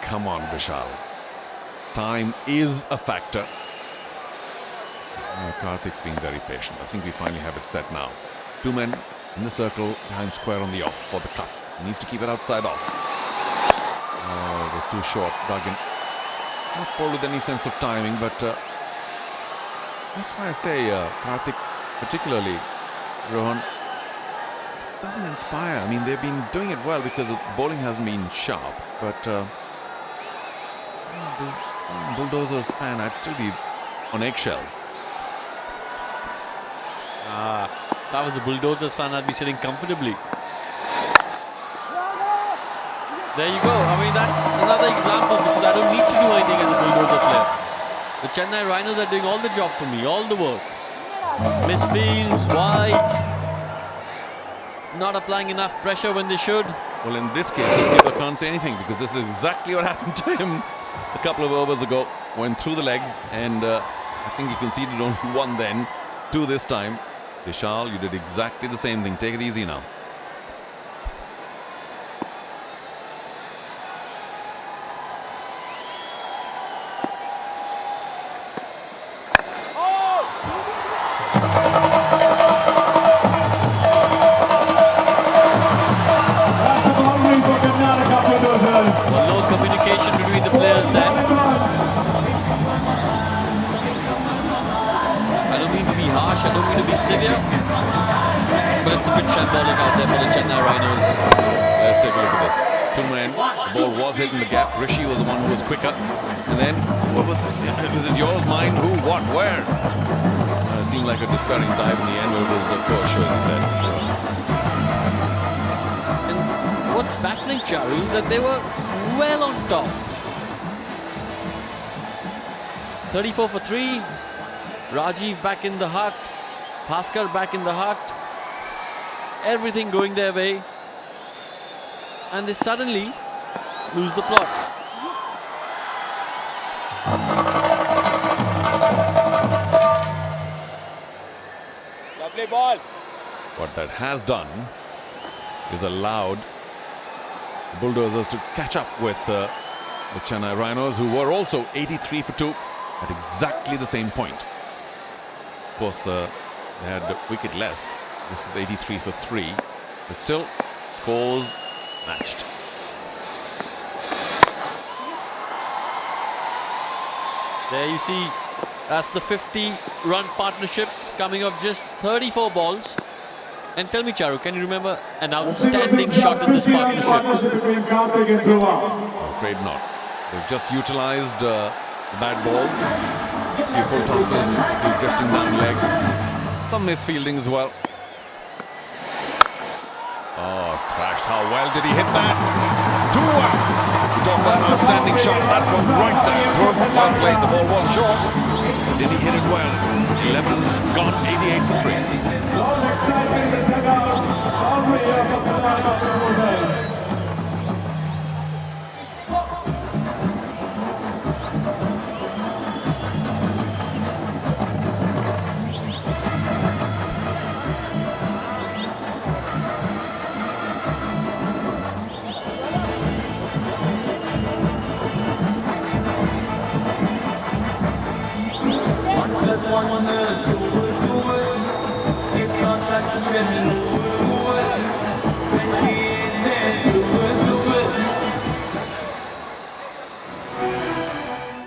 come on, Vishal. Time is a factor. Karthik's being very patient. I think we finally have it set now. Two men in the circle, behind square on the off for the cut. He needs to keep it outside off. Oh, it was too short. Duggan. Not bowled with any sense of timing, but that's why I say Karthik, particularly Rohan, doesn't inspire. I mean, they've been doing it well because the bowling hasn't been sharp, but Bulldozers fan, I'd still be on eggshells. If I was a Bulldozers fan, I'd be sitting comfortably. There you go. I mean, that's another example because I don't need to do anything as a Bulldozer player. The Chennai Rhinos are doing all the job for me, all the work. Misfields, wides, not applying enough pressure when they should. Well, in this case, the skipper can't say anything because this is exactly what happened to him a couple of overs ago. Went through the legs and I think he conceded only one then, two this time. Vishal, you did exactly the same thing. Take it easy now. That's a boundary for Karnataka Bulldozers. Well, no communication between the players there. I don't mean to be harsh, I don't mean to be severe, but it's a bit shambolic out there for the Chennai Rhinos. Let's take a look at this. Two men. The ball was hitting the gap. Rishi was the one who was quicker. And then, what was it yours, mine, who, what, where? It seemed like a despairing dive in the end. It was, of course, sure, as he said. And what's baffling, Charu, is that they were well on top. 34 for 3. Rajiv back in the hut. Bhaskar back in the hut. Everything going their way. And they suddenly lose the plot. Lovely ball. What that has done is allowed the Bulldozers to catch up with the Chennai Rhinos, who were also 83 for 2 at exactly the same point. Of course, they had a wicket less. This is 83 for 3, but still, scores matched. There you see, that's the 50-run partnership coming of just 34 balls. And tell me, Charu, can you remember an outstanding shot in this partnership? Between Karthik and Dhruva. I'm afraid not. They've just utilized the bad balls. A few full tosses, a few drifting down leg. Some misfielding as well. Oh, crashed. How well did he hit that? 2-1. You talk about an outstanding shot. That was right there. Well played. The ball was short. Did he hit it well? 11 gone, 88 for 3. All excited in the dugout. Boundary of the Karnataka Bulldozers. If you're